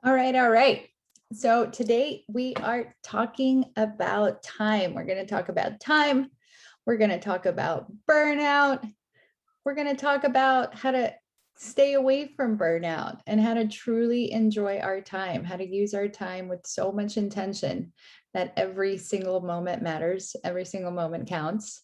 All right, all right. So today we are talking about time. We're going to talk about time. We're going to talk about burnout. We're going to talk about how to stay away from burnout and how to truly enjoy our time, how to use our time with so much intention that every single moment matters, every single moment counts.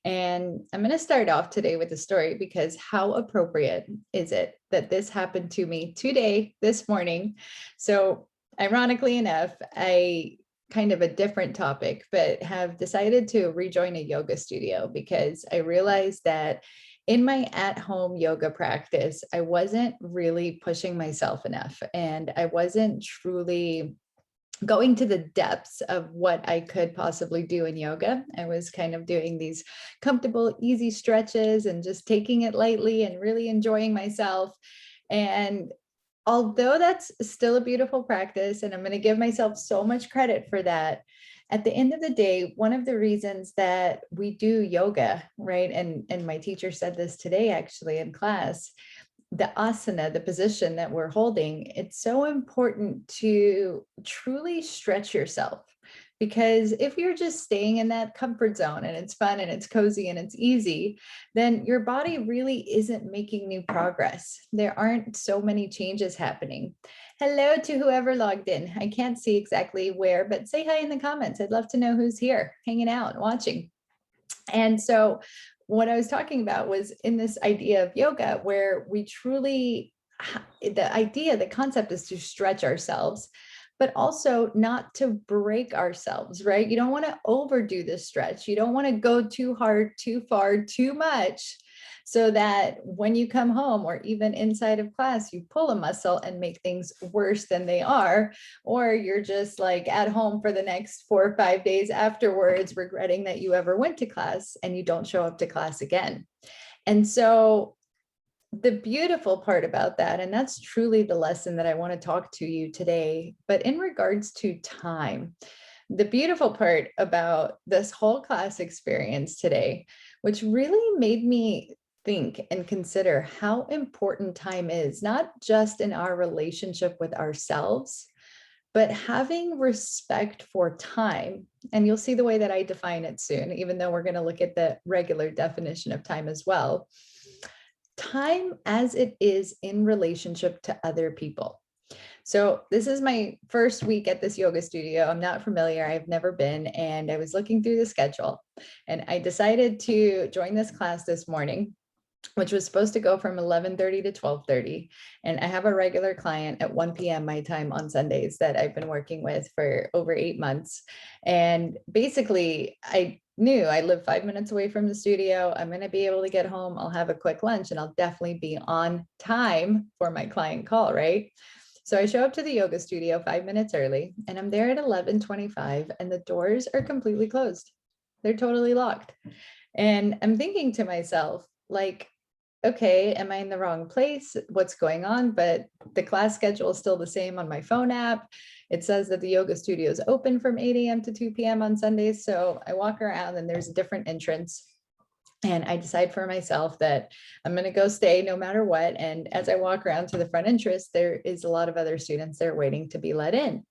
And I'm going to start off today with a story because how appropriate is it that this happened to me today, this morning? So, ironically enough, I kind of a different topic, but have decided to rejoin a yoga studio because I realized that in my at home yoga practice, I wasn't really pushing myself enough and I wasn't truly going to the depths of what I could possibly do in yoga. I was kind of doing these comfortable, easy stretches and just taking it lightly and really enjoying myself. And although that's still a beautiful practice, and I'm going to give myself so much credit for that, at the end of the day, one of the reasons that we do yoga, right? And my teacher said this today actually in class, the asana, the position that we're holding, it's so important to truly stretch yourself. Because if you're just staying in that comfort zone and it's fun and it's cozy and it's easy, then your body really isn't making new progress. There aren't so many changes happening. Hello to whoever logged in. I can't see exactly where, but say hi in the comments. I'd love to know who's here, hanging out, watching. And so what I was talking about was in this idea of yoga, where we truly, the concept is to stretch ourselves, but also not to break ourselves, right? You don't want to overdo the stretch. You don't want to go too hard, too far, too much, so that when you come home or even inside of class, you pull a muscle and make things worse than they are, or you're just like at home for the next 4 or 5 days afterwards, regretting that you ever went to class and you don't show up to class again. And so the beautiful part about that, and that's truly the lesson that I want to talk to you today, but in regards to time, the beautiful part about this whole class experience today, which really made me think and consider how important time is, not just in our relationship with ourselves, but having respect for time. And you'll see the way that I define it soon, even though we're going to look at the regular definition of time as well. Time as it is in relationship to other people. So this is my first week at this yoga studio. I'm not familiar. I've never been. And I was looking through the schedule and I decided to join this class this morning, which was supposed to go from 11:30 to 12:30. And I have a regular client at 1 p.m. my time on Sundays that I've been working with for over 8 months. And basically, I knew I live 5 minutes away from the studio. I'm going to be able to get home. I'll have a quick lunch and I'll definitely be on time for my client call, right? So I show up to the yoga studio 5 minutes early and I'm there at 11:25 and the doors are completely closed. They're totally locked. And I'm thinking to myself, like, okay, am I in the wrong place? What's going on? But the class schedule is still the same on my phone app. It says that the yoga studio is open from 8 a.m. to 2 p.m. on Sundays. So I walk around and there's a different entrance. And I decide for myself that I'm going to go stay no matter what. And as I walk around to the front entrance, there is a lot of other students there waiting to be let in.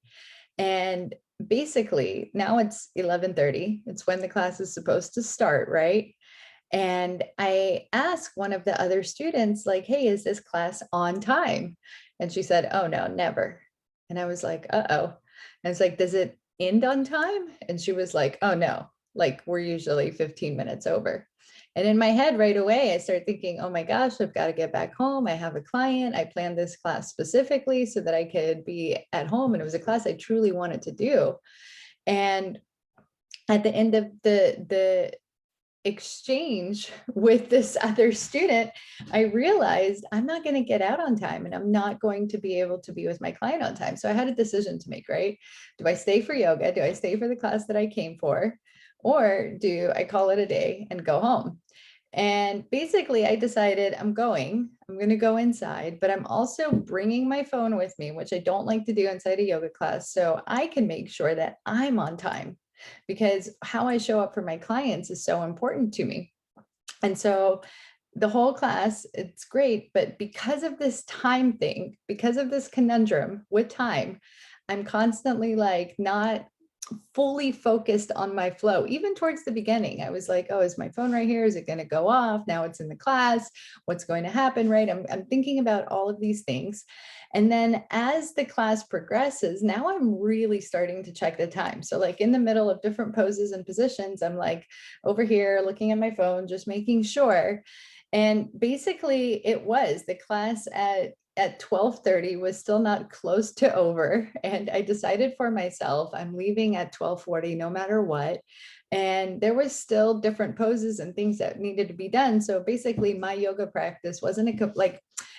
And basically now it's 11:30. It's when the class is supposed to start, right? And I asked one of the other students, like, hey, is this class on time? And she said, oh, no, never. And I was like, uh-oh. And it's like, does it end on time? And she was like, oh, no, like we're usually 15 minutes over. And in my head right away, I started thinking, oh my gosh, I've got to get back home. I have a client. I planned this class specifically so that I could be at home. And it was a class I truly wanted to do. And at the end of the exchange with this other student, I realized I'm not going to get out on time and I'm not going to be able to be with my client on time. So I had a decision to make, right? Do I stay for yoga? Do I stay for the class that I came for? Or do I call it a day and go home? And basically I decided I'm going to go inside, but I'm also bringing my phone with me, which I don't like to do inside a yoga class. So I can make sure that I'm on time, because how I show up for my clients is so important to me. And so the whole class, it's great, but because of this time thing, because of this conundrum with time, I'm constantly like not fully focused on my flow. Even towards the beginning, I was like, oh, is my phone right here? Is it going to go off? Now it's in the class. What's going to happen, right? I'm thinking about all of these things. And then as the class progresses, now I'm really starting to check the time. So like in the middle of different poses and positions, I'm like over here looking at my phone, just making sure. And basically the class at 12:30 was still not close to over. And I decided for myself, I'm leaving at 12:40 no matter what. And there was still different poses and things that needed to be done. So basically my yoga practice wasn't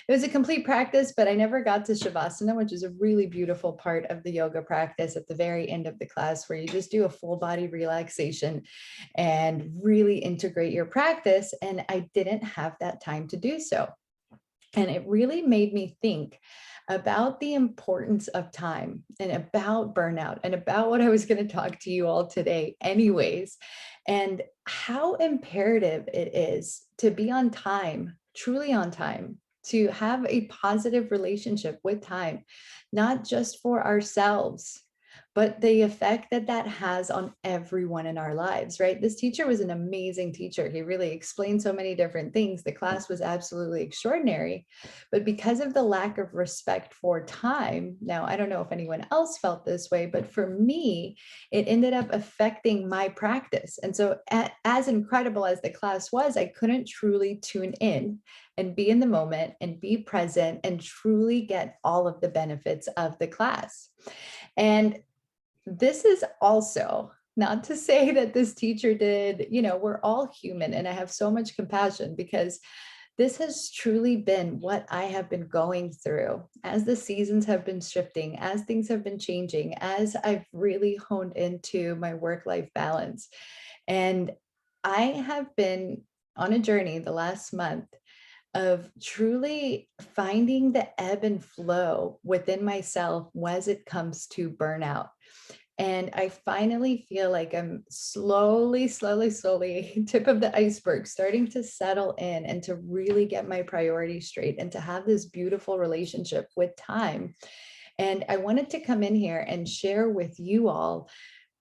it was a complete practice, but I never got to Shavasana, which is a really beautiful part of the yoga practice at the very end of the class, where you just do a full body relaxation and really integrate your practice. And I didn't have that time to do so. And it really made me think about the importance of time and about burnout and about what I was going to talk to you all today, anyways, and how imperative it is to be on time, truly on time, to have a positive relationship with time, not just for ourselves, but the effect that that has on everyone in our lives, right? This teacher was an amazing teacher. He really explained so many different things. The class was absolutely extraordinary, but because of the lack of respect for time, now I don't know if anyone else felt this way, but for me, it ended up affecting my practice. And so as incredible as the class was, I couldn't truly tune in and be in the moment and be present and truly get all of the benefits of the class. And this is also not to say that this teacher did, we're all human, and I have so much compassion because this has truly been what I have been going through as the seasons have been shifting, as things have been changing, as I've really honed into my work-life balance. And I have been on a journey the last month of truly finding the ebb and flow within myself as it comes to burnout. And I finally feel like I'm slowly, tip of the iceberg, starting to settle in and to really get my priorities straight and to have this beautiful relationship with time. And I wanted to come in here and share with you all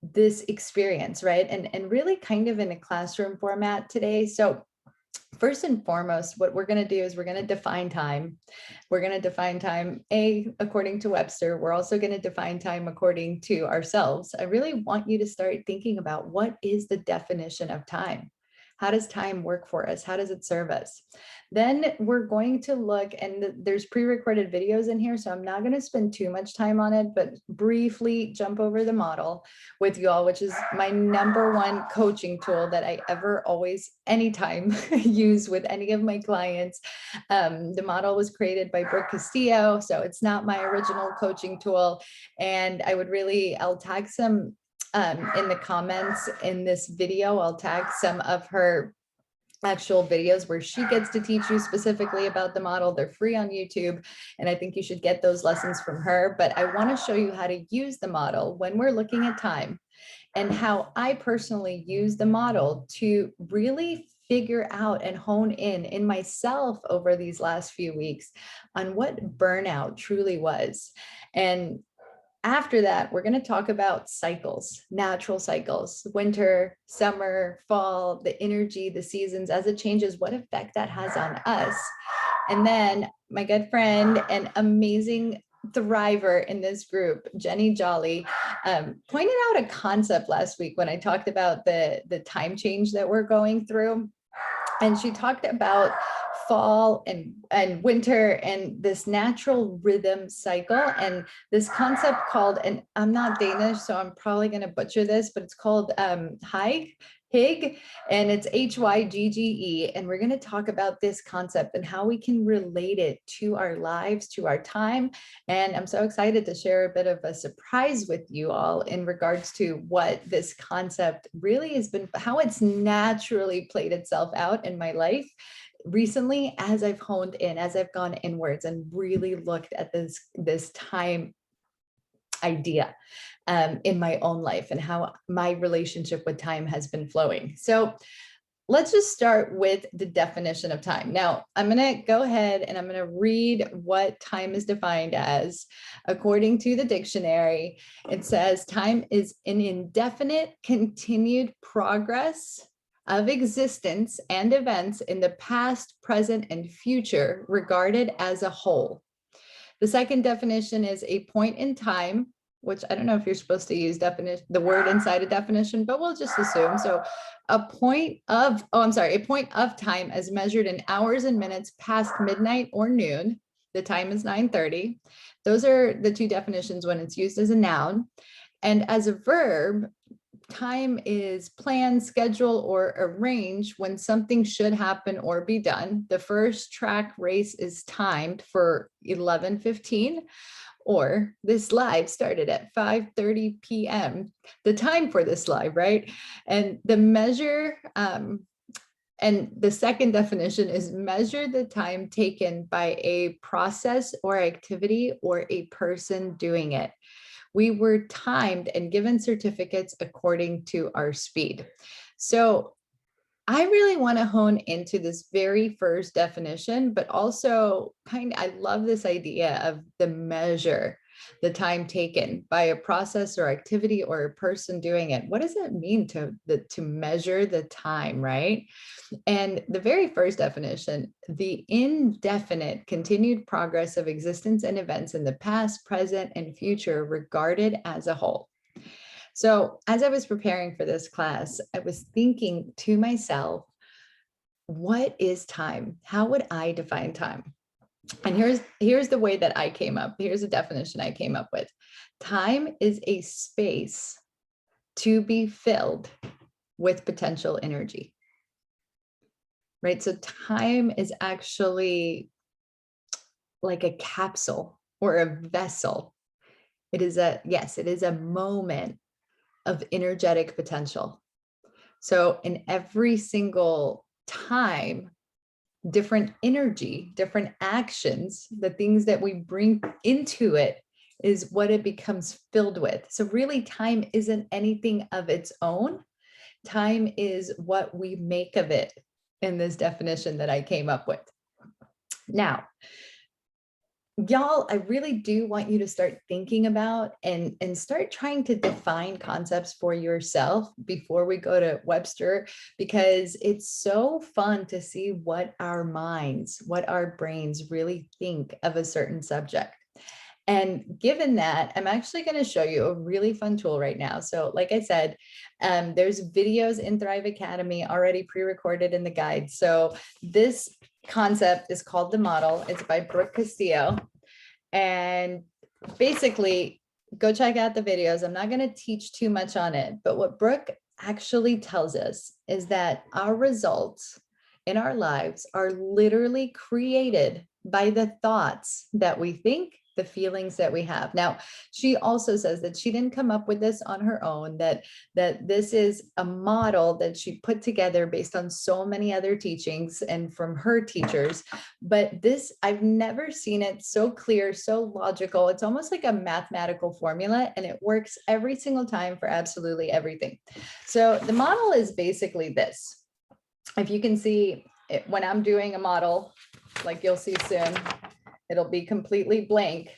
this experience, right? And really kind of in a classroom format today. So first and foremost, what we're going to do is we're going to define time. We're going to define time, according to Webster. We're also going to define time according to ourselves. I really want you to start thinking about what is the definition of time? How does time work for us? How does it serve us? Then we're going to look, and there's pre-recorded videos in here, so I'm not going to spend too much time on it, but briefly jump over the model with you all, which is my number one coaching tool that I ever, always, anytime use with any of my clients. The model was created by Brooke Castillo, so it's not my original coaching tool. And I'll tag some in the comments in this video. I'll tag some of her actual videos where she gets to teach you specifically about the model. They're free on YouTube, and I think you should get those lessons from her. But I want to show you how to use the model when we're looking at time, and how I personally use the model to really figure out and hone in myself over these last few weeks on what burnout truly was. And after that, we're going to talk about cycles, natural cycles, winter, summer, fall, the energy, the seasons as it changes, what effect that has on us. And then my good friend and amazing thriver in this group, Jenny Jolly, pointed out a concept last week when I talked about the time change that we're going through. And she talked about fall and winter and this natural rhythm cycle, and this concept called, and I'm not Danish, so I'm probably going to butcher this, but it's called Hygge, and it's Hygge. And we're going to talk about this concept and how we can relate it to our lives, to our time. And I'm so excited to share a bit of a surprise with you all in regards to what this concept really has been, how it's naturally played itself out in my life recently, as I've honed in, as I've gone inwards and really looked at this time idea in my own life and how my relationship with time has been flowing. So let's just start with the definition of time. Now, I'm going to go ahead and I'm going to read what time is defined as. According to the dictionary, it says time is an indefinite continued progress of existence and events in the past, present, and future regarded as a whole. The second definition is a point in time, which I don't know if you're supposed to use the word inside a definition, but we'll just assume. So a point of time as measured in hours and minutes past midnight or noon. The time is 9:30. Those are the two definitions when it's used as a noun. And as a verb, time is plan, schedule, or arrange when something should happen or be done. The first track race is timed for 11:15, or this live started at 5:30 p.m. The time for this live, right? And the measure, and the second definition is measure the time taken by a process or activity or a person doing it. We were timed and given certificates according to our speed. So I really want to hone into this very first definition, but also I love this idea of the measure, the time taken by a process or activity or a person doing it. What does it mean to measure the time, right? And the very first definition, the indefinite continued progress of existence and events in the past, present, and future regarded as a whole. So as I was preparing for this class, I was thinking to myself, what is time? How would I define time? And here's the way that I came up. Here's a definition I came up with. Time is a space to be filled with potential energy. Right? So time is actually like a capsule or a vessel. It is a moment of energetic potential. So in every single time, different energy, different actions, the things that we bring into it is what it becomes filled with. So really, time isn't anything of its own. Time is what we make of it in this definition that I came up with. Now, y'all, I really do want you to start thinking about and start trying to define concepts for yourself before we go to Webster, because it's so fun to see what our minds, what our brains really think of a certain subject. And given that, I'm actually going to show you a really fun tool right now. So like I said, there's videos in Thrive Academy already pre-recorded in the guide. So this concept is called the model. It's by Brooke Castillo. And basically, go check out the videos. I'm not going to teach too much on it, but what Brooke actually tells us is that our results in our lives are literally created by the thoughts that we think, the feelings that we have. Now, she also says that she didn't come up with this on her own, that this is a model that she put together based on so many other teachings and from her teachers. But this, I've never seen it so clear, so logical. It's almost like a mathematical formula, and it works every single time for absolutely everything. So the model is basically this. If you can see it, when I'm doing a model, like you'll see soon, it'll be completely blank,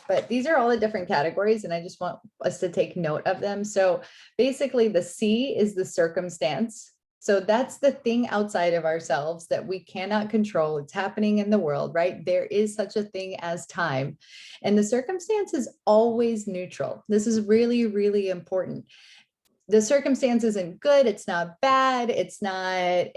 but these are all the different categories, and I just want us to take note of them. So basically the C is the circumstance. So that's the thing outside of ourselves that we cannot control. It's happening in the world, right? There is such a thing as time. And the circumstance is always neutral. This is really, really important. The circumstance isn't good. It's not bad. It's not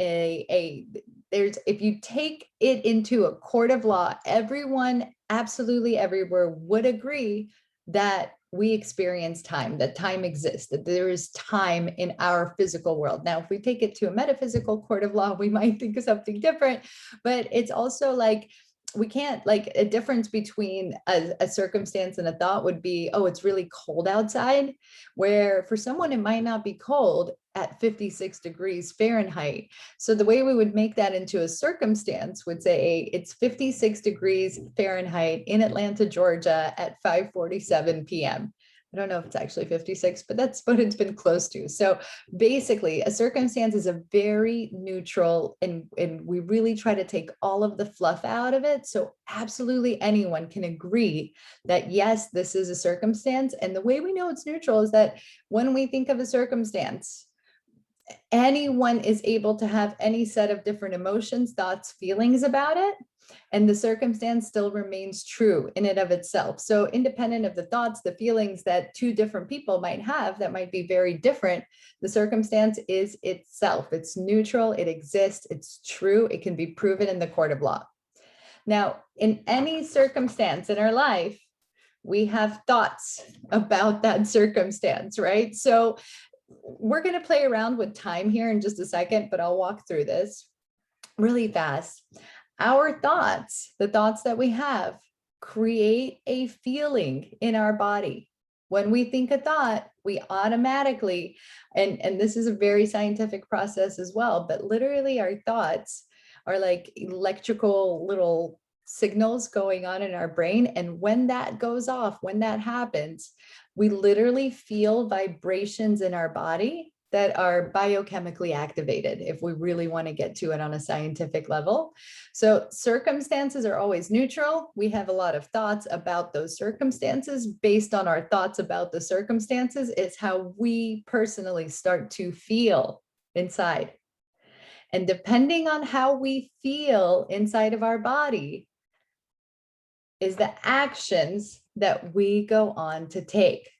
if you take it into a court of law, everyone absolutely everywhere would agree that we experience time, that time exists, that there is time in our physical world. Now, if we take it to a metaphysical court of law, we might think of something different, but it's also like, we can't, like, a difference between a circumstance and a thought would be, oh, it's really cold outside, where for someone it might not be cold at 56 degrees Fahrenheit. So the way we would make that into a circumstance would say it's 56 degrees Fahrenheit in Atlanta, Georgia at 5:47 p.m. I don't know if it's actually 56, but that's what it's been close to. So basically, a circumstance is a very neutral, and we really try to take all of the fluff out of it. So absolutely anyone can agree that, yes, this is a circumstance. And the way we know it's neutral is that when we think of a circumstance, anyone is able to have any set of different emotions, thoughts, feelings about it, and the circumstance still remains true in and of itself. So independent of the thoughts, the feelings that two different people might have that might be very different, the circumstance is itself. It's neutral, it exists, it's true, it can be proven in the court of law. Now, in any circumstance in our life, we have thoughts about that circumstance, right? So we're going to play around with time here in just a second, but I'll walk through this really fast. Our thoughts, the thoughts that we have, create a feeling in our body. When we think a thought, we automatically, and this is a very scientific process as well, but literally our thoughts are like electrical little signals going on in our brain. And when that goes off, when that happens, we literally feel vibrations in our body that are biochemically activated, if we really want to get to it on a scientific level. So circumstances are always neutral. We have a lot of thoughts about those circumstances. Based on our thoughts about the circumstances is how we personally start to feel inside. And depending on how we feel inside of our body is the actions that we go on to take.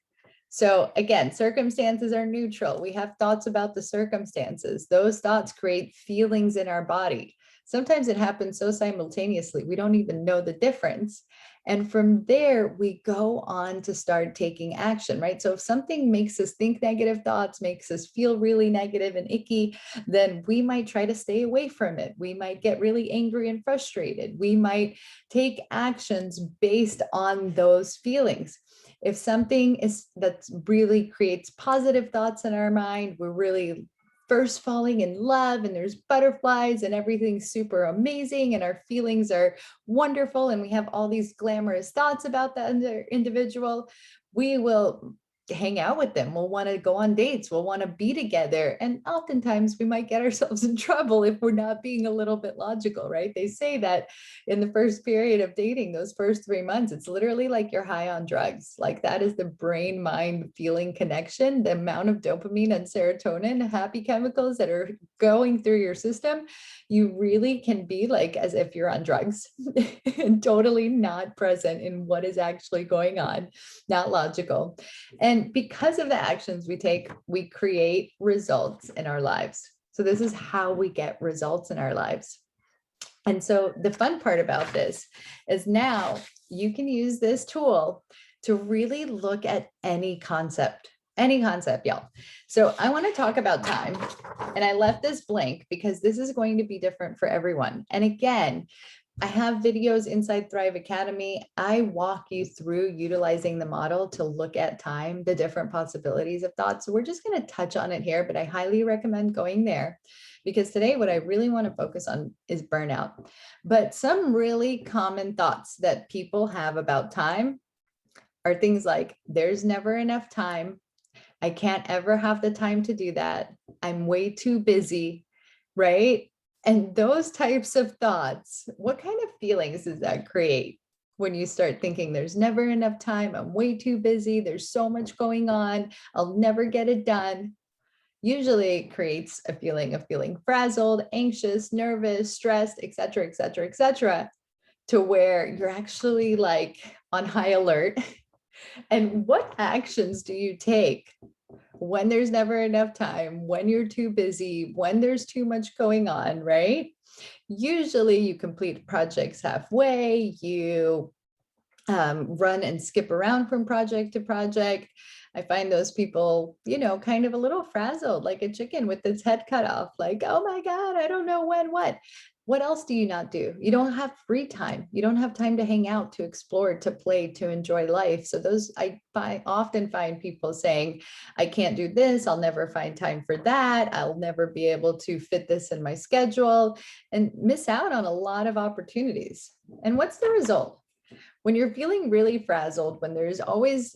So again, circumstances are neutral. We have thoughts about the circumstances. Those thoughts create feelings in our body. Sometimes it happens so simultaneously, we don't even know the difference. And from there, we go on to start taking action, right? So if something makes us think negative thoughts, makes us feel really negative and icky, then we might try to stay away from it. We might get really angry and frustrated. We might take actions based on those feelings. If something is that really creates positive thoughts in our mind, we're really first falling in love and there's butterflies and everything's super amazing and our feelings are wonderful and we have all these glamorous thoughts about that individual, we will hang out with them. We'll want to go on dates. We'll want to be together. And oftentimes we might get ourselves in trouble if we're not being a little bit logical, right? They say that in the first period of dating, those first 3 months, it's literally like you're high on drugs. Like that is the brain mind feeling connection, the amount of dopamine and serotonin, happy chemicals that are going through your system. You really can be like as if you're on drugs and totally not present in what is actually going on, not logical. And because of the actions we take, we create results in our lives. So this is how we get results in our lives. And so the fun part about this is now you can use this tool to really look at any concept, y'all. So I want to talk about time, and I left this blank because this is going to be different for everyone. And again, I have videos inside Thrive Academy. I walk you through utilizing the model to look at time, the different possibilities of thoughts. So we're just going to touch on it here, but I highly recommend going there because today what I really want to focus on is burnout. But some really common thoughts that people have about time are things like, there's never enough time. I can't ever have the time to do that. I'm way too busy, right? And those types of thoughts, what kind of feelings does that create when you start thinking there's never enough time, I'm way too busy, there's so much going on, I'll never get it done? Usually it creates a feeling of feeling frazzled, anxious, nervous, stressed, et cetera, to where you're actually like on high alert. And what actions do you take when there's never enough time, when you're too busy, when there's too much going on, right? Usually you complete projects halfway, you run and skip around from project to project. I find those people, kind of a little frazzled, like a chicken with its head cut off, like, oh my God, I don't know when, what. What else do you not do? You don't have free time. You don't have time to hang out, to explore, to play, to enjoy life. So I often find people saying, I can't do this. I'll never find time for that. I'll never be able to fit this in my schedule, and miss out on a lot of opportunities. And what's the result? when you're feeling really frazzled, when there's always,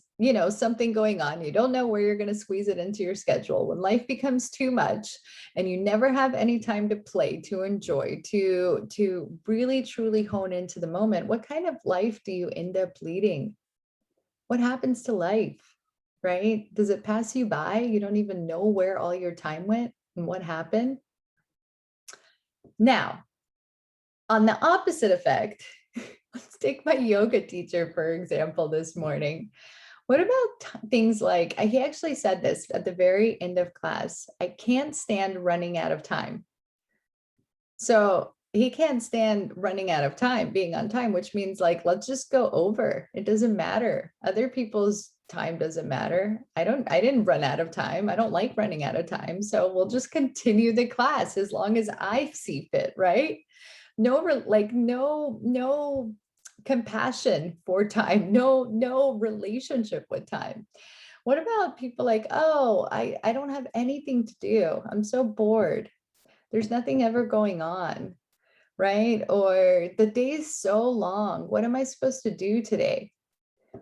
something going on, you don't know where you're going to squeeze it into your schedule, when life becomes too much and you never have any time to play, to enjoy, to really truly hone into the moment, what kind of life do you end up leading? What happens to life, right? Does it pass you by? You don't even know where all your time went and what happened. Now, on the opposite effect, let's take my yoga teacher, for example, this morning. What about things like, he actually said this at the very end of class, I can't stand running out of time. So he can't stand running out of time, being on time, which means like, let's just go over. It doesn't matter. Other people's time doesn't matter. I didn't run out of time. I don't like running out of time. So we'll just continue the class as long as I see fit, right? No compassion for time, no relationship with time. What about people like, oh, I don't have anything to do. I'm so bored. There's nothing ever going on, right? Or the day's so long. What am I supposed to do today?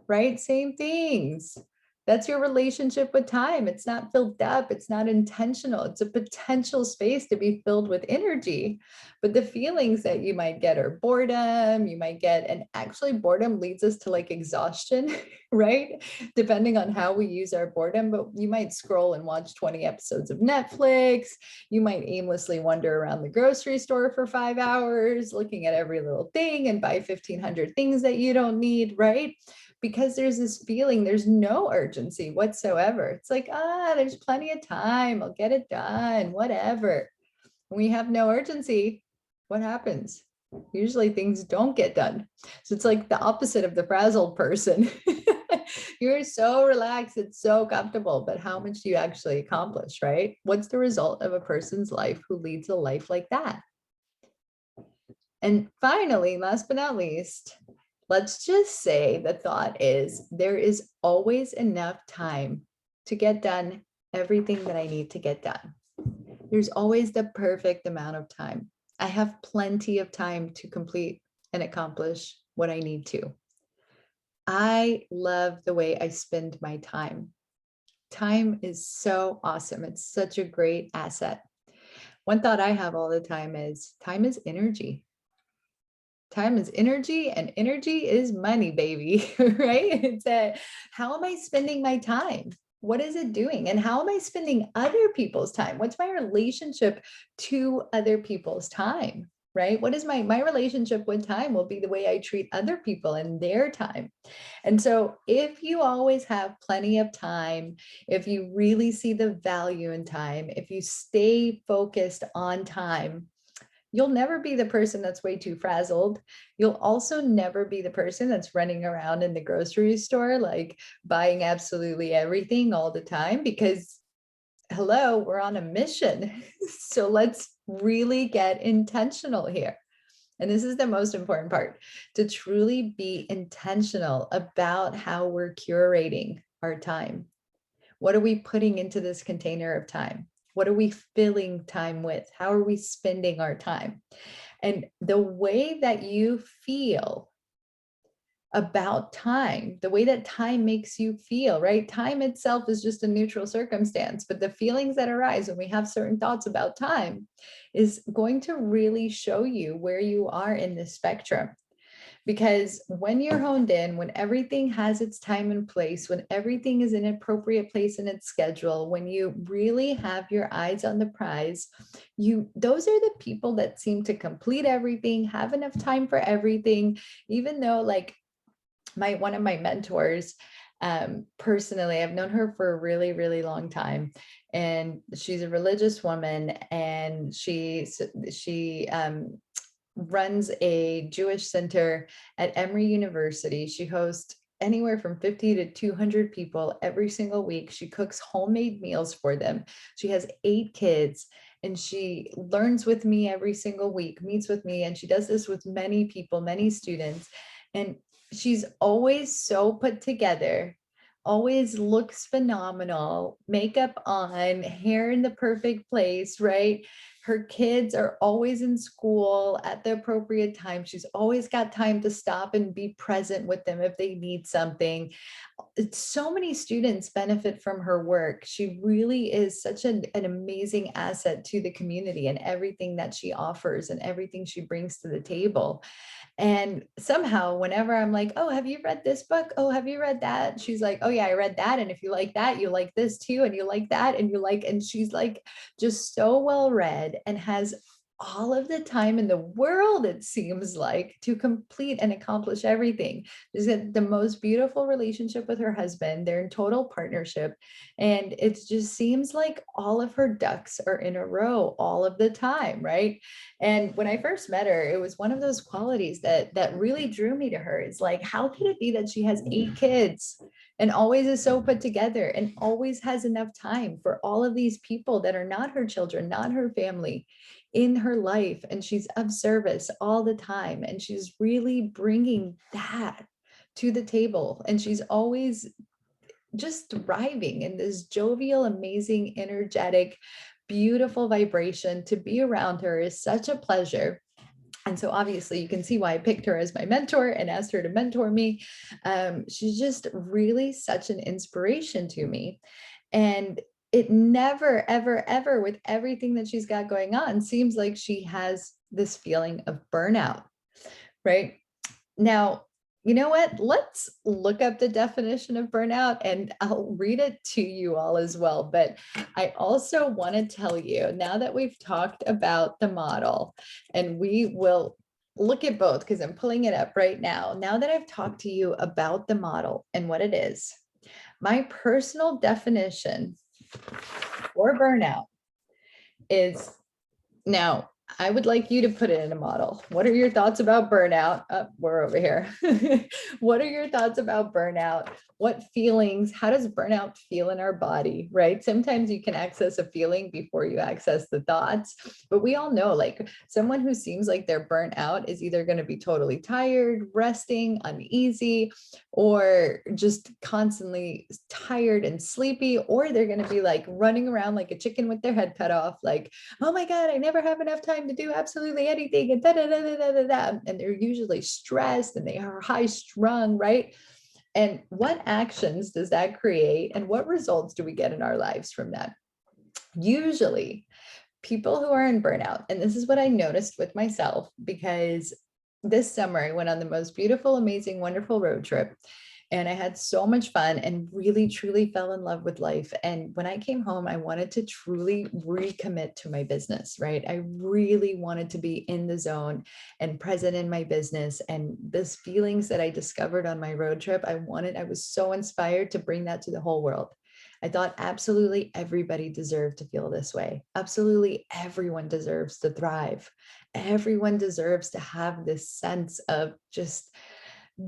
Right? Same things. That's your relationship with time. It's not filled up. It's not intentional. It's a potential space to be filled with energy. But the feelings that you might get are boredom, you might get, and actually boredom leads us to like exhaustion, right? Depending on how we use our boredom, but you might scroll and watch 20 episodes of Netflix. You might aimlessly wander around the grocery store for 5 hours, looking at every little thing and buy 1,500 things that you don't need, right? Because there's this feeling, there's no urgency whatsoever. It's like, there's plenty of time. I'll get it done, whatever. When we have no urgency, what happens? Usually things don't get done. So it's like the opposite of the frazzled person. You're so relaxed, it's so comfortable, but how much do you actually accomplish, right? What's the result of a person's life who leads a life like that? And finally, last but not least, let's just say the thought is there is always enough time to get done everything that I need to get done. There's always the perfect amount of time. I have plenty of time to complete and accomplish what I need to. I love the way I spend my time. Time is so awesome. It's such a great asset. One thought I have all the time is energy. Time is energy and energy is money, baby, right? How am I spending my time? What is it doing? And how am I spending other people's time? What's my relationship to other people's time, right? What is my relationship with time will be the way I treat other people and their time. And so if you always have plenty of time, if you really see the value in time, if you stay focused on time, you'll never be the person that's way too frazzled. You'll also never be the person that's running around in the grocery store, like buying absolutely everything all the time, because hello, we're on a mission. So let's really get intentional here. And this is the most important part, to truly be intentional about how we're curating our time. What are we putting into this container of time? What are we filling time with? How are we spending our time? And the way that you feel about time, the way that time makes you feel, right? Time itself is just a neutral circumstance, but the feelings that arise when we have certain thoughts about time is going to really show you where you are in this spectrum. Because when you're honed in, when everything has its time and place, when everything is in an appropriate place in its schedule, when you really have your eyes on the prize, those are the people that seem to complete everything, have enough time for everything, even though like one of my mentors, personally, I've known her for a really, really long time. And she's a religious woman, and she runs a Jewish center at Emory University. She hosts anywhere from 50 to 200 people every single week. She cooks homemade meals for them. She has 8 kids, and she learns with me every single week, meets with me, and she does this with many people, many students. And she's always so put together, always looks phenomenal, makeup on, hair in the perfect place, right? Her kids are always in school at the appropriate time. She's always got time to stop and be present with them if they need something. So many students benefit from her work. She really is such an amazing asset to the community and everything that she offers and everything she brings to the table. And somehow, whenever I'm like, oh, have you read this book? Oh, have you read that? She's like, oh, yeah, I read that. And if you like that, you like this too. And you like that. And you like, and she's like, just so well read and has all of the time in the world, it seems like, to complete and accomplish everything. She's got the most beautiful relationship with her husband. They're in total partnership. And it just seems like all of her ducks are in a row all of the time, right? And when I first met her, it was one of those qualities that really drew me to her. It's like, how could it be that she has 8 kids and always is so put together and always has enough time for all of these people that are not her children, not her family in her life, and she's of service all the time, and she's really bringing that to the table, and she's always just thriving in this jovial, amazing, energetic, beautiful vibration. To be around her is such a pleasure. And so obviously you can see why I picked her as my mentor and asked her to mentor me. She's just really such an inspiration to me. And it never, ever, ever, with everything that she's got going on, seems like she has this feeling of burnout, right? Now, you know what? Let's look up the definition of burnout and I'll read it to you all as well. But I also want to tell you, now that we've talked about the model, and we will look at both because I'm pulling it up right now. Now that I've talked to you about the model and what it is, my personal definition for burnout is, now I would like you to put it in a model. What are your thoughts about burnout? Oh, we're over here. What are your thoughts about burnout? What feelings, how does burnout feel in our body, right? Sometimes you can access a feeling before you access the thoughts, but we all know, like, someone who seems like they're burnt out is either going to be totally tired, resting, uneasy, or just constantly tired and sleepy, or they're going to be like running around like a chicken with their head cut off, like, oh my God, I never have enough time to do absolutely anything. And da, da, da, da, da, da. And they're usually stressed and they are high strung, right? And what actions does that create? And what results do we get in our lives from that? Usually, people who are in burnout, and this is what I noticed with myself, because this summer I went on the most beautiful, amazing, wonderful road trip. And I had so much fun and really, truly fell in love with life. And when I came home, I wanted to truly recommit to my business, right? I really wanted to be in the zone and present in my business. And this feelings that I discovered on my road trip, I was so inspired to bring that to the whole world. I thought absolutely everybody deserved to feel this way. Absolutely everyone deserves to thrive. Everyone deserves to have this sense of just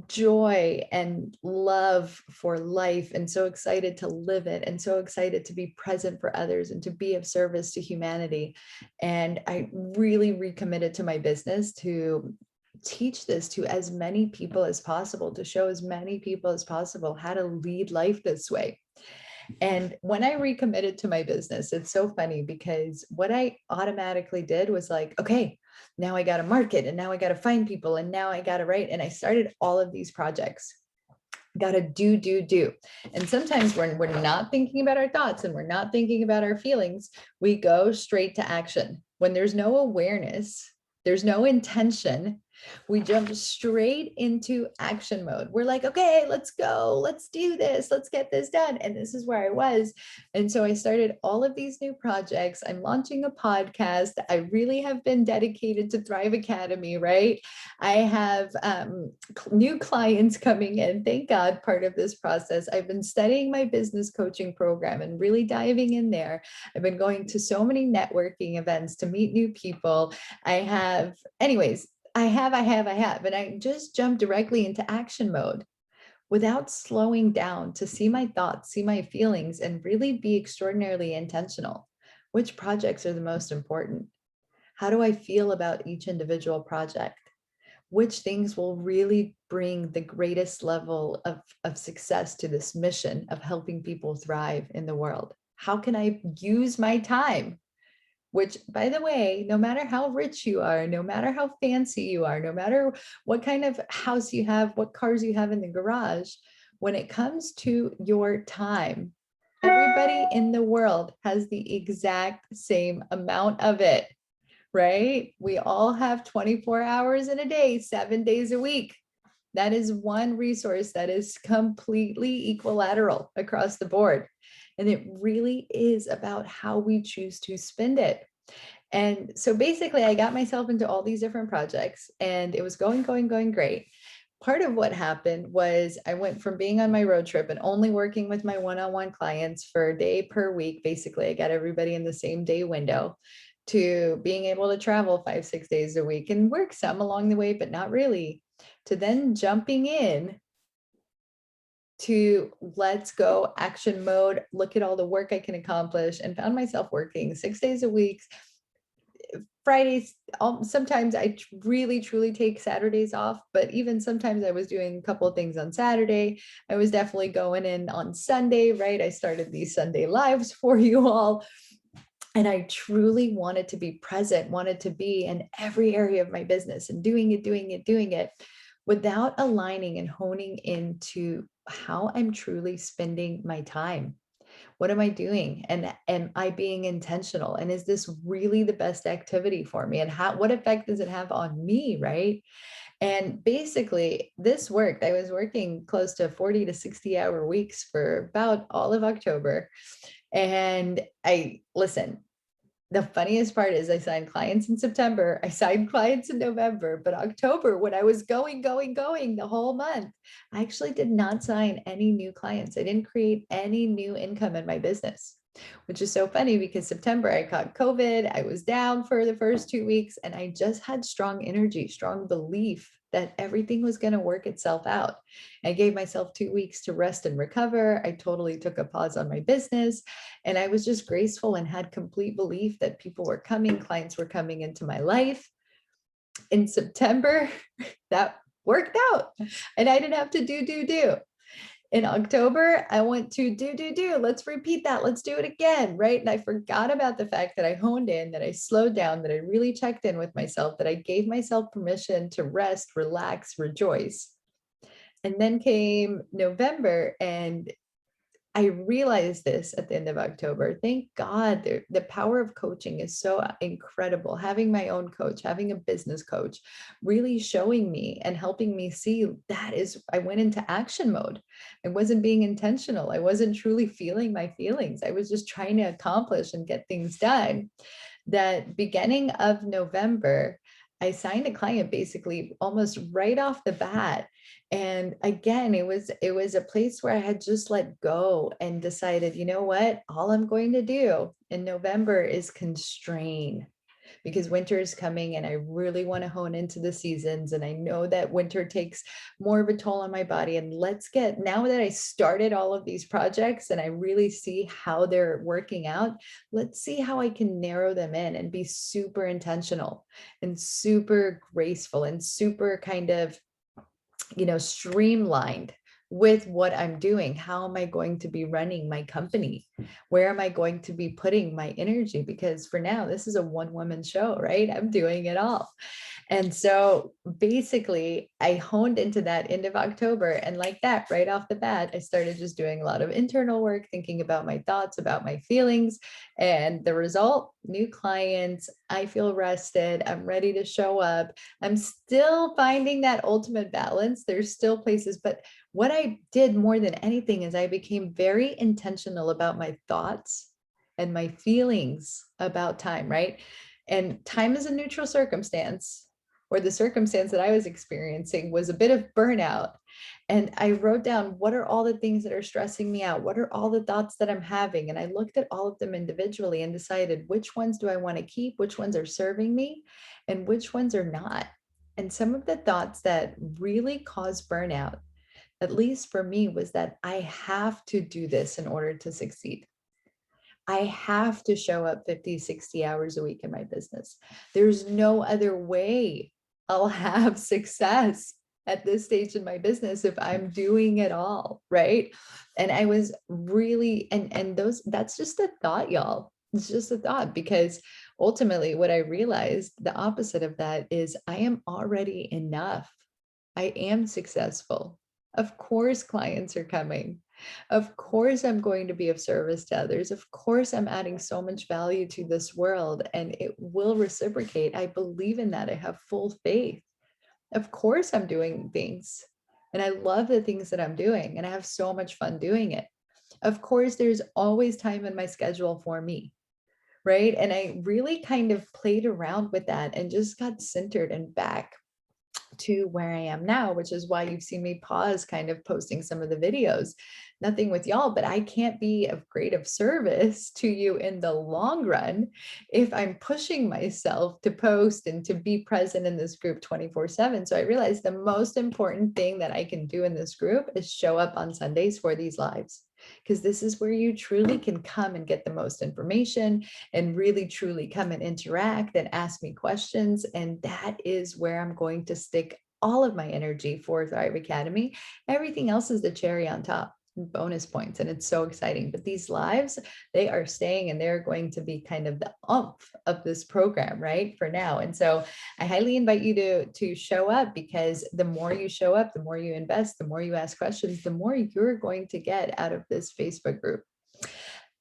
joy and love for life, and so excited to live it, and so excited to be present for others and to be of service to humanity. And I really recommitted to my business to teach this to as many people as possible, to show as many people as possible how to lead life this way. And when I recommitted to my business, it's so funny because what I automatically did was like, okay, now I got to market, and now I got to find people, and now I got to write. And I started all of these projects. Got to do. And sometimes when we're not thinking about our thoughts and we're not thinking about our feelings, we go straight to action. When there's no awareness, there's no intention, we jump straight into action mode. We're like, okay, let's go, let's do this, let's get this done. And this is where I was. And so I started all of these new projects. I'm launching a podcast. I really have been dedicated to Thrive Academy, right? I have new clients coming in. Thank God, part of this process. I've been studying my business coaching program and really diving in there. I've been going to so many networking events to meet new people. I have, and I just jumped directly into action mode without slowing down to see my thoughts, see my feelings, and really be extraordinarily intentional. Which projects are the most important? How do I feel about each individual project? which things will really bring the greatest level of success to this mission of helping people thrive in the world? How can I use my time? Which, by the way, no matter how rich you are, no matter how fancy you are, no matter what kind of house you have, what cars you have in the garage, when it comes to your time, everybody in the world has the exact same amount of it, right? We all have 24 hours in a day, 7 days a week. That is one resource that is completely equilateral across the board. And it really is about how we choose to spend it. And so basically, I got myself into all these different projects and it was going great. Part of what happened was I went from being on my road trip and only working with my one-on-one clients for a day per week. Basically, I got everybody in the same day window to being able to travel 5, 6 days a week and work some along the way, but not really, to then jumping in to let's go action mode, look at all the work I can accomplish, and found myself working 6 days a week. Fridays, sometimes I really truly take Saturdays off, but even sometimes I was doing a couple of things on Saturday. I was definitely going in on Sunday, right? I started these Sunday lives for you all. And I truly wanted to be present, wanted to be in every area of my business and doing it without aligning and honing into how I'm truly spending my time. What am I doing? And am I being intentional? And is this really the best activity for me? And what effect does it have on me? Right. And basically, this worked. I was working close to 40 to 60-hour weeks for about all of October. And listen, the funniest part is I signed clients in September, I signed clients in November, but October, when I was going the whole month, I actually did not sign any new clients. I didn't create any new income in my business, which is so funny because September I caught COVID. I was down for the first 2 weeks and I just had strong energy, strong belief that everything was going to work itself out. I gave myself 2 weeks to rest and recover. I totally took a pause on my business and I was just graceful and had complete belief that people were coming, clients were coming into my life. In September, that worked out and I didn't have to do. In October, I went to do. Let's repeat that. Let's do it again. Right. And I forgot about the fact that I honed in, that I slowed down, that I really checked in with myself, that I gave myself permission to rest, relax, rejoice. And then came November and I realized this at the end of October. Thank God the power of coaching is so incredible. Having my own coach, having a business coach, really showing me and helping me see I went into action mode. I wasn't being intentional. I wasn't truly feeling my feelings. I was just trying to accomplish and get things done. That beginning of November, I signed a client basically almost right off the bat. And again, it was a place where I had just let go and decided, you know what, all I'm going to do in November is constrain because winter is coming and I really want to hone into the seasons. And I know that winter takes more of a toll on my body. And now that I started all of these projects and I really see how they're working out, let's see how I can narrow them in and be super intentional and super graceful and super kind of streamlined with what I'm doing. How am I going to be running my company? Where am I going to be putting my energy? Because for now, this is a one-woman show, right? I'm doing it all. And so basically, I honed into that end of October. And like that, right off the bat, I started just doing a lot of internal work, thinking about my thoughts, about my feelings. And the result, new clients. I feel rested. I'm ready to show up. I'm still finding that ultimate balance. There's still places, but what I did more than anything is I became very intentional about my thoughts and my feelings about time, right? And time is a neutral circumstance, or the circumstance that I was experiencing was a bit of burnout. And I wrote down, what are all the things that are stressing me out? What are all the thoughts that I'm having? And I looked at all of them individually and decided which ones do I want to keep, which ones are serving me, and which ones are not. And some of the thoughts that really cause burnout, at least for me, was that I have to do this in order to succeed. I have to show up 50, 60 hours a week in my business. There's no other way I'll have success at this stage in my business if I'm doing it all, right? And I was really, and those, that's just a thought, y'all. It's just a thought, because ultimately what I realized, the opposite of that is I am already enough. I am successful. Of course, clients are coming. Of course, I'm going to be of service to others. Of course, I'm adding so much value to this world and it will reciprocate. I believe in that. I have full faith. Of course, I'm doing things and I love the things that I'm doing and I have so much fun doing it. Of course, there's always time in my schedule for me, right? And I really kind of played around with that and just got centered and back to where I am now, which is why you've seen me pause kind of posting some of the videos. Nothing with y'all, but I can't be of great of service to you in the long run if I'm pushing myself to post and to be present in this group 24/7. So I realized the most important thing that I can do in this group is show up on Sundays for these lives, because this is where you truly can come and get the most information and really truly come and interact and ask me questions. And that is where I'm going to stick all of my energy for Thrive Academy. Everything else is the cherry on top, bonus points, and it's so exciting. But these lives, they are staying and they're going to be kind of the oomph of this program, right, for now. And so I highly invite you to show up, because the more you show up, the more you invest, the more you ask questions, the more you're going to get out of this Facebook group.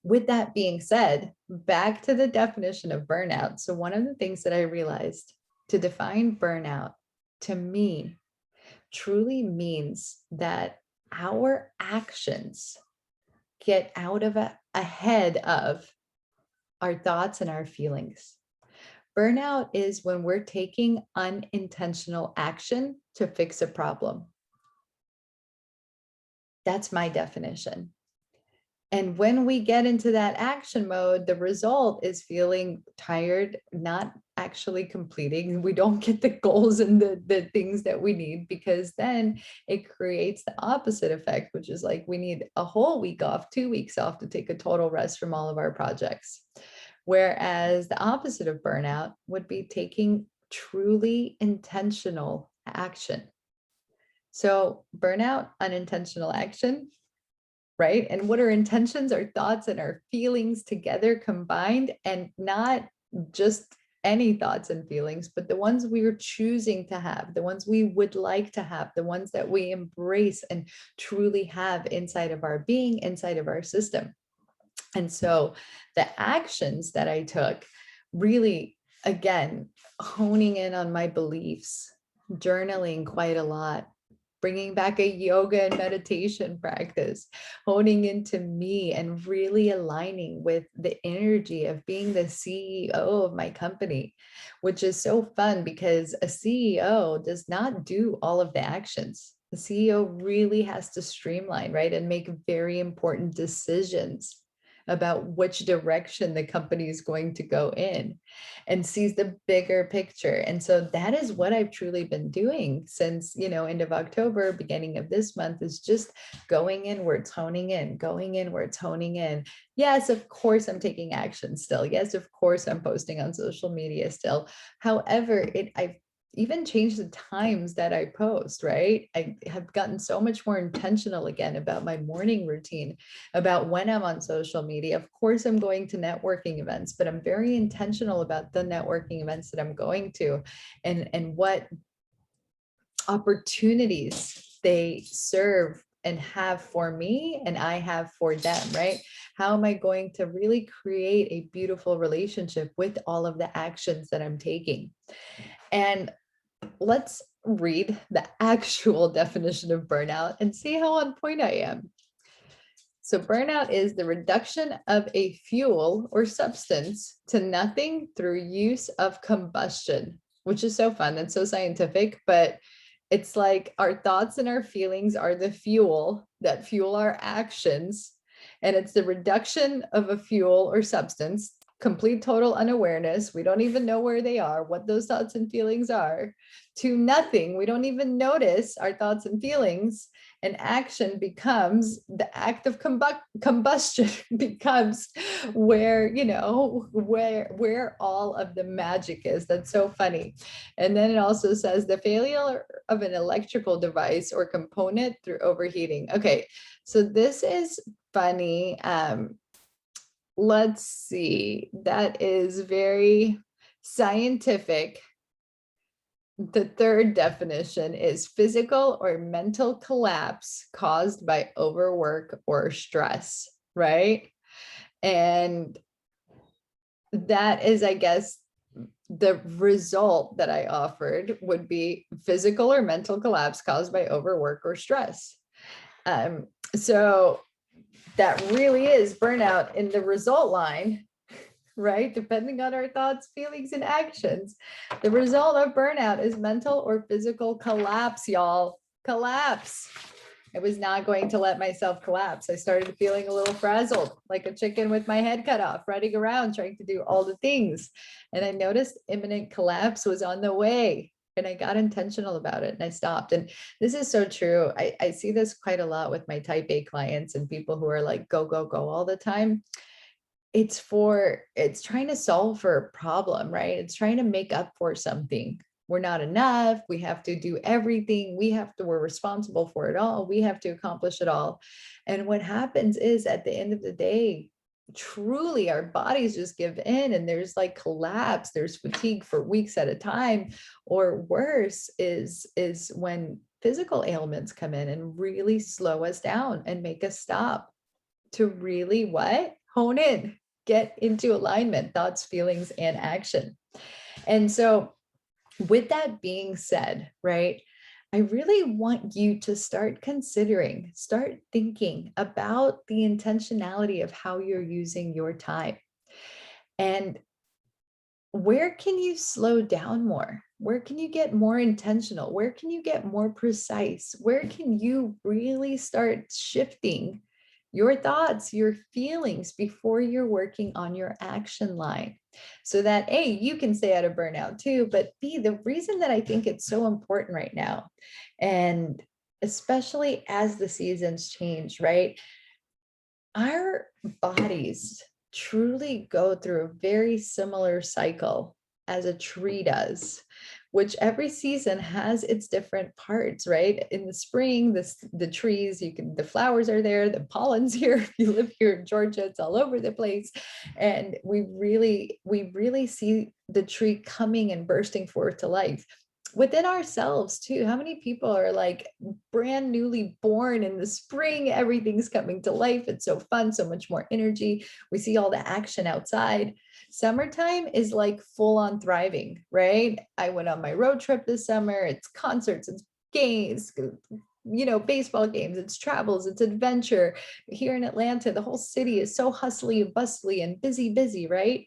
With that being said, back to the definition of burnout. So one of the things that I realized, to define burnout to me truly means that our actions get out of ahead of our thoughts and our feelings. Burnout is when we're taking unintentional action to fix a problem. That's my definition. And when we get into that action mode, the result is feeling tired, not actually completing. We don't get the goals and the things that we need, because then it creates the opposite effect, which is like we need a whole week off, 2 weeks off to take a total rest from all of our projects. Whereas the opposite of burnout would be taking truly intentional action. So burnout, unintentional action, right? And what are intentions? Our thoughts and our feelings together combined, and not just any thoughts and feelings, but the ones we are choosing to have, the ones we would like to have, the ones that we embrace and truly have inside of our being, inside of our system. And so the actions that I took, really, again, honing in on my beliefs, journaling quite a lot, bringing back a yoga and meditation practice, honing into me and really aligning with the energy of being the CEO of my company, which is so fun because a CEO does not do all of the actions. The CEO really has to streamline, right, and make very important decisions about which direction the company is going to go in, and sees the bigger picture. And so that is what I've truly been doing since, end of October, beginning of this month, is just going inwards, honing in, going inwards, honing in. Yes, of course, I'm taking action still. Yes, of course, I'm posting on social media still. However, I've even change the times that I post, right? I have gotten so much more intentional again about my morning routine, about when I'm on social media. Of course, I'm going to networking events, but I'm very intentional about the networking events that I'm going to, and what opportunities they serve and have for me and I have for them, right? How am I going to really create a beautiful relationship with all of the actions that I'm taking? And let's read the actual definition of burnout and see how on point I am. So burnout is the reduction of a fuel or substance to nothing through use of combustion, which is so fun and so scientific, but it's like our thoughts and our feelings are the fuel that fuel our actions. And it's the reduction of a fuel or substance complete total unawareness. We don't even know where they are, what those thoughts and feelings are, to nothing. We don't even notice our thoughts and feelings. And action becomes the act of combustion becomes where, where all of the magic is. That's so funny. And then it also says the failure of an electrical device or component through overheating. Okay, so this is funny. Let's see, that is very scientific. The third definition is physical or mental collapse caused by overwork or stress, right? And that is, I guess, the result that I offered would be physical or mental collapse caused by overwork or stress. So that really is burnout in the result line, right? Depending on our thoughts, feelings, and actions. The result of burnout is mental or physical collapse, y'all. Collapse. I was not going to let myself collapse. I started feeling a little frazzled, like a chicken with my head cut off, running around trying to do all the things. And I noticed imminent collapse was on the way. And I got intentional about it and I stopped. And this is so true. I see this quite a lot with my type A clients and people who are like, go, go, go all the time. It's trying to solve for a problem, right? It's trying to make up for something. We're not enough. We have to do everything. We're responsible for it all. We have to accomplish it all. And what happens is at the end of the day, truly our bodies just give in and there's like collapse, there's fatigue for weeks at a time, or worse is when physical ailments come in and really slow us down and make us stop to really what? Hone in, get into alignment, thoughts, feelings, and action. And so with that being said, right, I really want you to start considering, start thinking about the intentionality of how you're using your time. And where can you slow down more? Where can you get more intentional? Where can you get more precise? Where can you really start shifting your thoughts, your feelings before you're working on your action line? So that A, you can stay out of burnout too, but B, the reason that I think it's so important right now, and especially as the seasons change, right? Our bodies truly go through a very similar cycle as a tree does, which every season has its different parts, right? In the spring, the trees, the flowers are there, the pollen's here. If you live here in Georgia, it's all over the place. And we really see the tree coming and bursting forth to life within ourselves too. How many people are like brand newly born in the spring? Everything's coming to life. It's so fun, so much more energy. We see all the action outside. Summertime is like full on thriving, right? I went on my road trip this summer. It's concerts, it's games, baseball games, it's travels, it's adventure. Here in Atlanta, the whole city is so hustly and bustly and busy, right?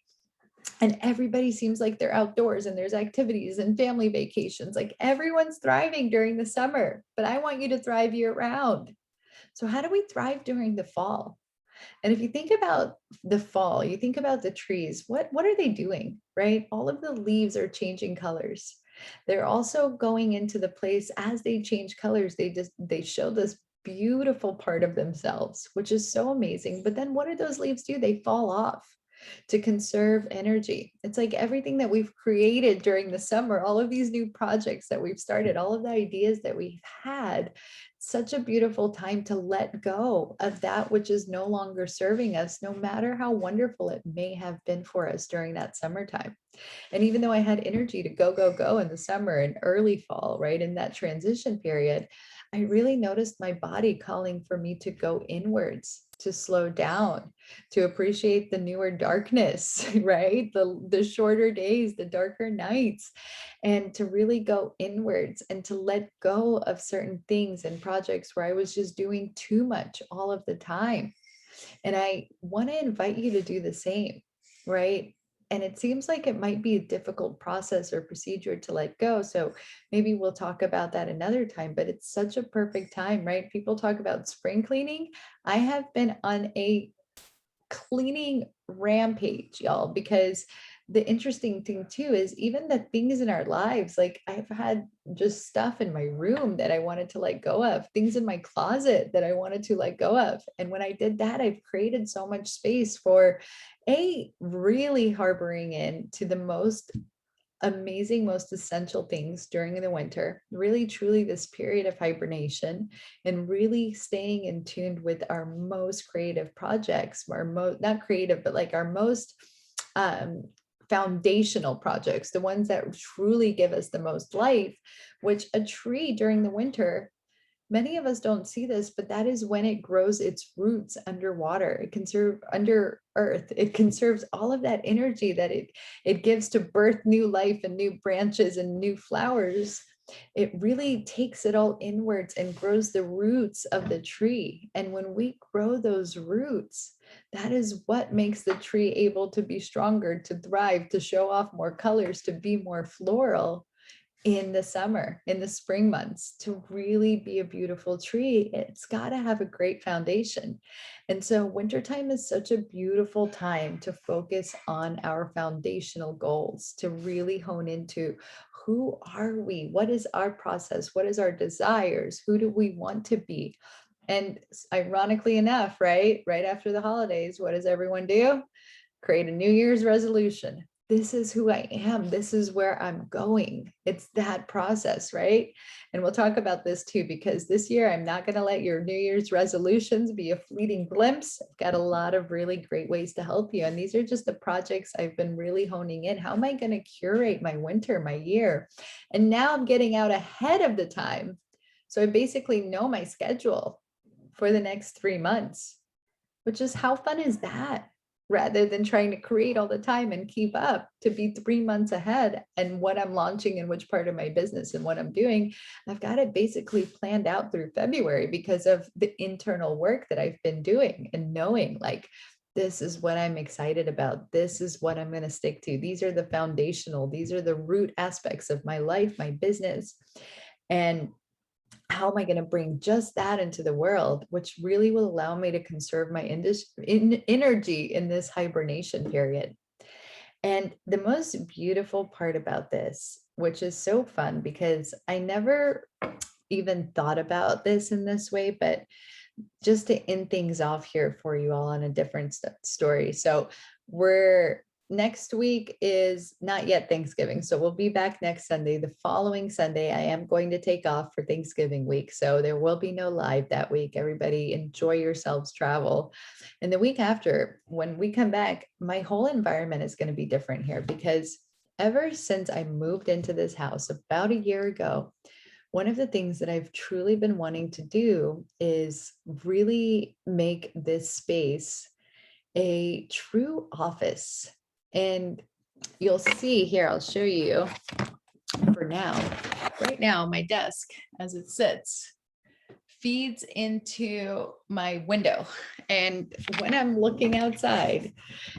And everybody seems like they're outdoors and there's activities and family vacations. Like everyone's thriving during the summer, but I want you to thrive year round. So how do we thrive during the fall? And if you think about the fall, you think about the trees, what are they doing, right? All of the leaves are changing colors. They're also going into the place as they change colors, they show this beautiful part of themselves, which is so amazing. But then what do those leaves do? They fall off to conserve energy. It's like everything that we've created during the summer, all of these new projects that we've started, all of the ideas that we've had, such a beautiful time to let go of that which is no longer serving us, no matter how wonderful it may have been for us during that summertime. And even though I had energy to go in the summer and early fall, right, in that transition period, I really noticed my body calling for me to go inwards, to slow down, to appreciate the newer darkness, right? The shorter days, the darker nights, and to really go inwards and to let go of certain things and projects where I was just doing too much all of the time. And I want to invite you to do the same, right? And it seems like it might be a difficult process or procedure to let go. So maybe we'll talk about that another time, but it's such a perfect time, right? People talk about spring cleaning. I have been on a cleaning rampage, y'all, because the interesting thing too is even the things in our lives, like I've had just stuff in my room that I wanted to let go of, things in my closet that I wanted to let go of. And when I did that, I've created so much space for really harboring in to the most amazing, most essential things during the winter, really truly this period of hibernation, and really staying in tune with our most creative projects, our not creative, but like our most um, foundational projects, the ones that truly give us the most life, which a tree during the winter, many of us don't see this, but that is when it grows its roots underwater. It conserves under earth. It conserves all of that energy that it gives to birth new life and new branches and new flowers. It really takes it all inwards and grows the roots of the tree. And when we grow those roots, that is what makes the tree able to be stronger, to thrive, to show off more colors, to be more floral in the summer, in the spring months. To really be a beautiful tree, it's got to have a great foundation. And so wintertime is such a beautiful time to focus on our foundational goals, to really hone into who are we? What is our process? What is our desires? Who do we want to be? And ironically enough, right after the holidays, what does everyone do? Create a New Year's resolution. This is who I am. This is where I'm going. It's that process, right? And we'll talk about this too, because this year I'm not going to let your New Year's resolutions be a fleeting glimpse. I've got a lot of really great ways to help you. And these are just the projects I've been really honing in. How am I going to curate my winter, my year? And now I'm getting out ahead of the time. So I basically know my schedule for the next 3 months, which is, how fun is that? Rather than trying to create all the time and keep up, to be 3 months ahead and what I'm launching and which part of my business and what I'm doing, I've got it basically planned out through February because of the internal work that I've been doing and knowing like, this is what I'm excited about. This is what I'm going to stick to. These are the foundational, these are the root aspects of my life, my business. And how am I going to bring just that into the world, which really will allow me to conserve my energy in this hibernation period. And the most beautiful part about this, which is so fun because I never even thought about this in this way, but just to end things off here for you all on a different story. So next week is not yet Thanksgiving. So we'll be back next Sunday. The following Sunday, I am going to take off for Thanksgiving week. So there will be no live that week. Everybody enjoy yourselves, travel. And the week after, when we come back, my whole environment is going to be different here because ever since I moved into this house about a year ago, one of the things that I've truly been wanting to do is really make this space a true office. And you'll see here, I'll show you for now. Right now, my desk as it sits feeds into my window. And when I'm looking outside,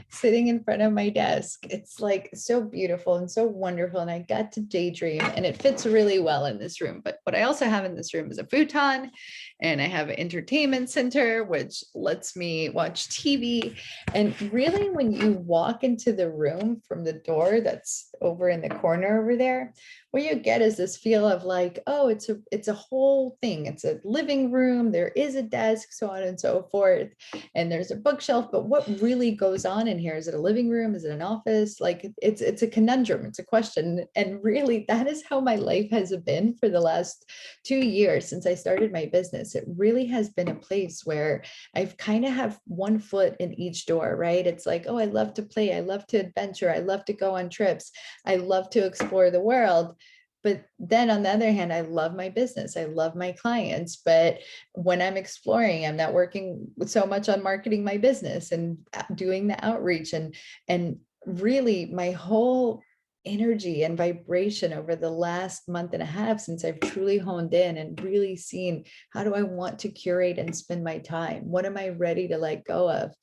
sitting in front of my desk, it's like so beautiful and so wonderful. And I got to daydream and it fits really well in this room. But what I also have in this room is a futon, and I have an entertainment center, which lets me watch TV. And really, when you walk into the room from the door that's over in the corner over there, what you get is this feel of like, oh, it's a whole thing. It's a living room. There is a desk, so on and so forth. And there's a bookshelf, but what really goes on in here? Is it a living room? Is it an office? Like it's a conundrum. It's a question. And really, that is how my life has been for the last 2 years since I started my business. It really has been a place where I've kind of have one foot in each door, right? It's like, oh, I love to play. I love to adventure. I love to go on trips. I love to explore the world. But then on the other hand, I love my business. I love my clients. But when I'm exploring, I'm not working so much on marketing my business and doing the outreach and really my whole energy and vibration over the last month and a half since I've truly honed in and really seen, how do I want to curate and spend my time? What am I ready to let go of?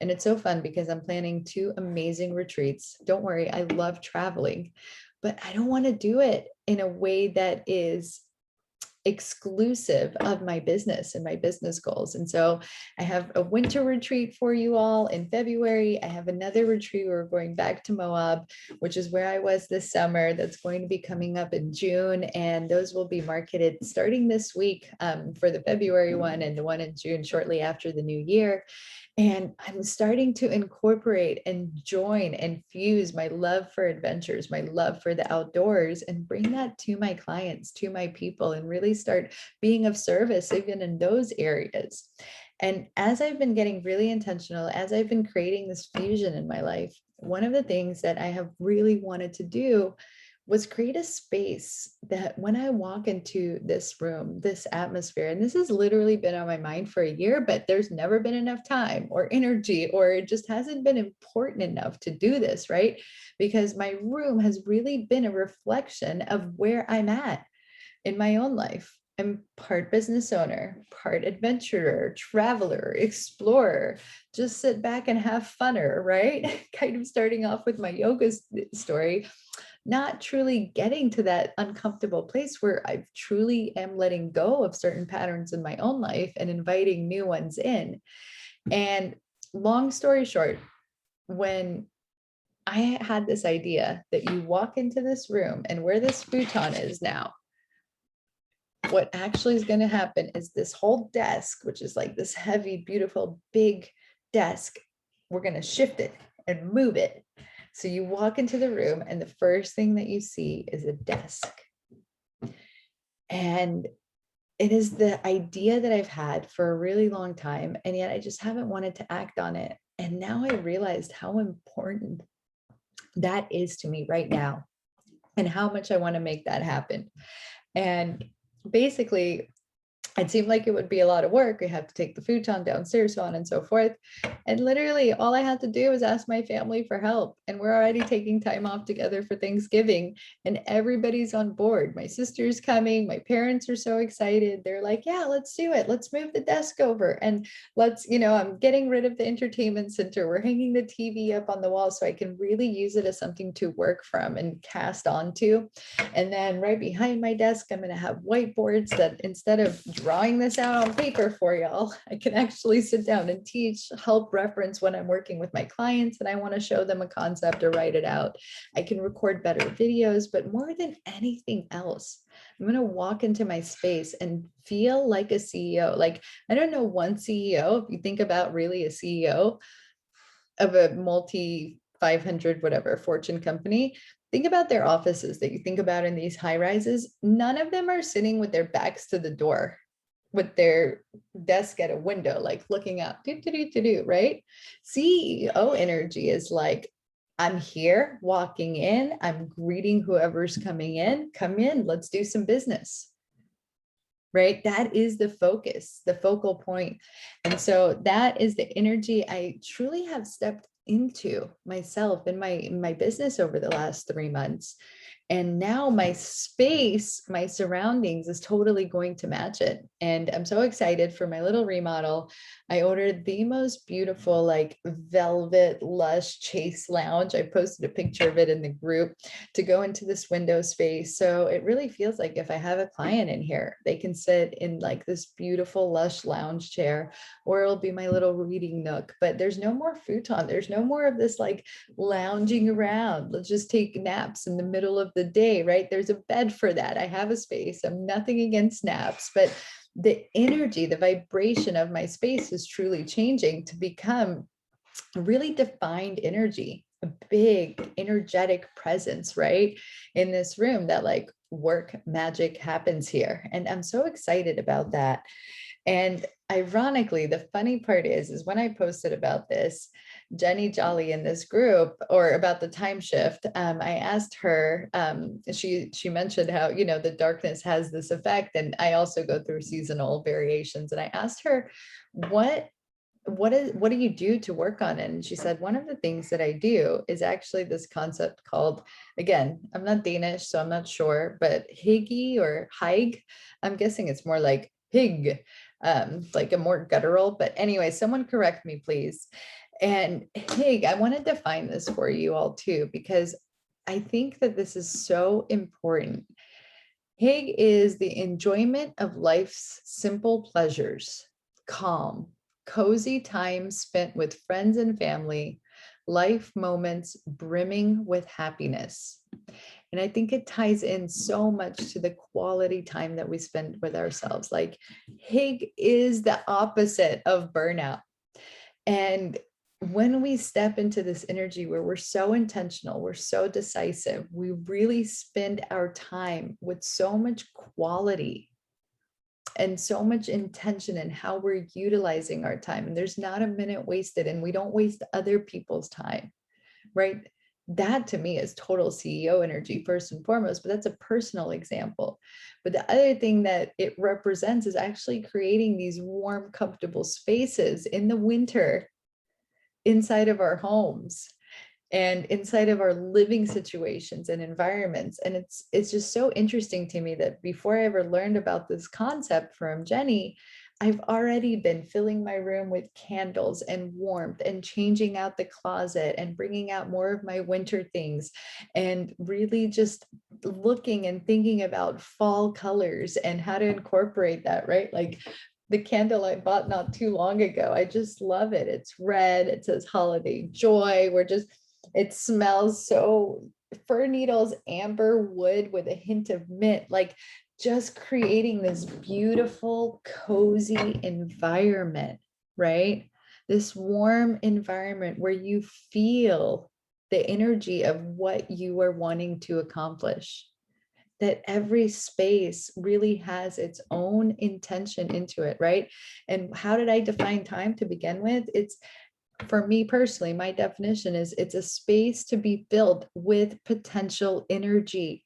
And it's so fun because I'm planning 2 amazing retreats. Don't worry, I love traveling, but I don't want to do it in a way that is exclusive of my business and my business goals. And so I have a winter retreat for you all in February. I have another retreat where we're going back to Moab, which is where I was this summer. That's going to be coming up in June. And those will be marketed starting this week for the February one, and the one in June shortly after the new year. And I'm starting to incorporate and join and fuse my love for adventures, my love for the outdoors, and bring that to my clients, to my people, and really start being of service even in those areas. And as I've been getting really intentional, as I've been creating this fusion in my life, one of the things that I have really wanted to do was create a space that when I walk into this room, this atmosphere, and this has literally been on my mind for a year, but there's never been enough time or energy, or it just hasn't been important enough to do this, right? Because my room has really been a reflection of where I'm at in my own life. I'm part business owner, part adventurer, traveler, explorer, just sit back and have funner, right? Kind of starting off with my yoga story, not truly getting to that uncomfortable place where I truly am letting go of certain patterns in my own life and inviting new ones in. And long story short, when I had this idea that you walk into this room and where this futon is now, what actually is going to happen is this whole desk, which is like this heavy, beautiful, big desk, we're going to shift it and move it. So you walk into the room and the first thing that you see is a desk. And it is the idea that I've had for a really long time, and yet I just haven't wanted to act on it. And now I realized how important that is to me right now and how much I want to make that happen. And basically, it seemed like it would be a lot of work. We have to take the futon downstairs, so on and so forth. And literally all I had to do was ask my family for help. And we're already taking time off together for Thanksgiving, and everybody's on board. My sister's coming. My parents are so excited. They're like, yeah, let's do it. Let's move the desk over. And let's, I'm getting rid of the entertainment center. We're hanging the TV up on the wall so I can really use it as something to work from and cast onto. And then right behind my desk, I'm going to have whiteboards that instead of drawing this out on paper for y'all, I can actually sit down and teach, help reference when I'm working with my clients and I want to show them a concept or write it out. I can record better videos, but more than anything else, I'm going to walk into my space and feel like a CEO. Like, I don't know one CEO, if you think about really a CEO of a multi 500, whatever, Fortune company, think about their offices that you think about in these high rises. None of them are sitting with their backs to the door, with their desk at a window, like looking out, right? CEO energy is like, I'm here walking in, I'm greeting whoever's coming in, come in, let's do some business. Right? That is the focus, the focal point. And so that is the energy I truly have stepped into myself in my business over the last 3 months. And now my space, my surroundings is totally going to match it. And I'm so excited for my little remodel. I ordered the most beautiful, like velvet lush chase lounge. I posted a picture of it in the group to go into this window space. So it really feels like if I have a client in here, they can sit in like this beautiful lush lounge chair, or it'll be my little reading nook. But there's no more futon. There's no more of this like lounging around. Let's just take naps in the middle of the day, right? There's a bed for that. I have a space. I'm nothing against naps, but the energy, the vibration of my space is truly changing to become a really defined energy, a big energetic presence, right? In this room that like work magic happens here. And I'm so excited about that. And ironically, the funny part is when I posted about this, Jenny Jolly in this group, or about the time shift, I asked her, she mentioned how, the darkness has this effect. And I also go through seasonal variations. And I asked her, what do you do to work on it? And she said, one of the things that I do is actually this concept called, again, I'm not Danish, so I'm not sure, but hygge or hygge. I'm guessing it's more like hygge, like a more guttural, but anyway, someone correct me, please. And hygge, I want to define this for you all too, because I think that this is so important. Hig is the enjoyment of life's simple pleasures, calm, cozy time spent with friends and family, life moments brimming with happiness. And I think it ties in so much to the quality time that we spend with ourselves. Like Hig is the opposite of burnout. And when we step into this energy where we're so intentional, we're so decisive, we really spend our time with so much quality and so much intention in how we're utilizing our time. And there's not a minute wasted, and we don't waste other people's time, right? That to me is total CEO energy, first and foremost, but that's a personal example. But the other thing that it represents is actually creating these warm, comfortable spaces in the winter inside of our homes and inside of our living situations and environments. And it's just so interesting to me that before I ever learned about this concept from Jenny, I've already been filling my room with candles and warmth and changing out the closet and bringing out more of my winter things and really just looking and thinking about fall colors and how to incorporate that, right? Like the candle I bought not too long ago, I just love it. It's red, it says holiday joy. It smells so fir needles, amber wood with a hint of mint, like just creating this beautiful, cozy environment, right? This warm environment where you feel the energy of what you are wanting to accomplish. That every space really has its own intention into it, right? And how did I define time to begin with? It's, for me personally, my definition is it's a space to be filled with potential energy,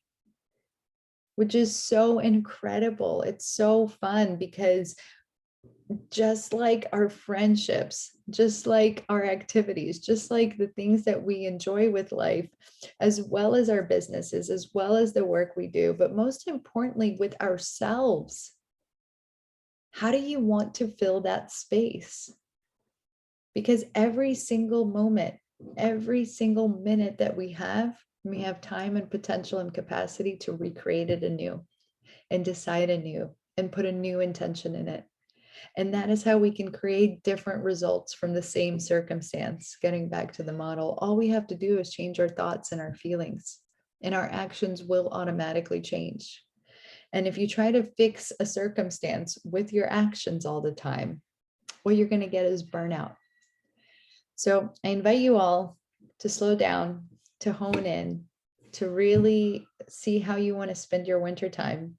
which is so incredible. It's so fun because just like our friendships, just like our activities, just like the things that we enjoy with life, as well as our businesses, as well as the work we do, but most importantly with ourselves, how do you want to fill that space? Because every single moment, every single minute that we have time and potential and capacity to recreate it anew and decide anew and put a new intention in it. And that is how we can create different results from the same circumstance. Getting back to the model, all we have to do is change our thoughts and our feelings, and our actions will automatically change. And if you try to fix a circumstance with your actions all the time, what you're going to get is burnout. So I invite you all to slow down, to hone in, to really see how you want to spend your winter time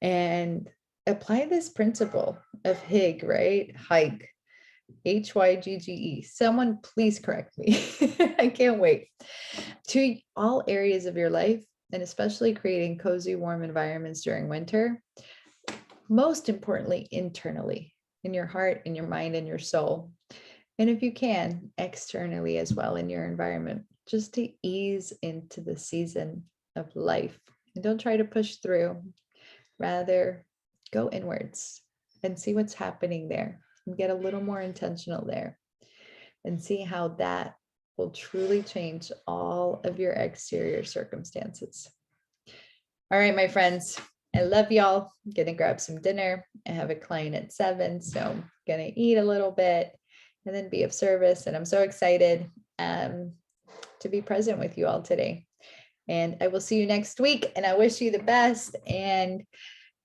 and apply this principle of Hig, right? Hike, Hygge. Someone please correct me. I can't wait. To all areas of your life, and especially creating cozy, warm environments during winter. Most importantly, internally, in your heart, in your mind, in your soul. And if you can, externally as well in your environment, just to ease into the season of life. And don't try to push through. Rather, go inwards and see what's happening there and get a little more intentional there and see how that will truly change all of your exterior circumstances. All right, my friends, I love y'all. I'm gonna grab some dinner. I have a client at 7, so I'm gonna eat a little bit and then be of service. And I'm so excited to be present with you all today. And I will see you next week. And I wish you the best. And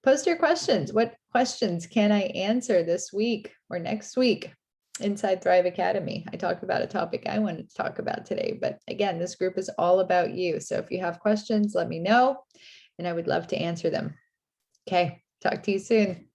post your questions. What questions can I answer this week or next week inside Thrive Academy? I talked about a topic I wanted to talk about today. But again, this group is all about you. So if you have questions, let me know. And I would love to answer them. Okay, talk to you soon.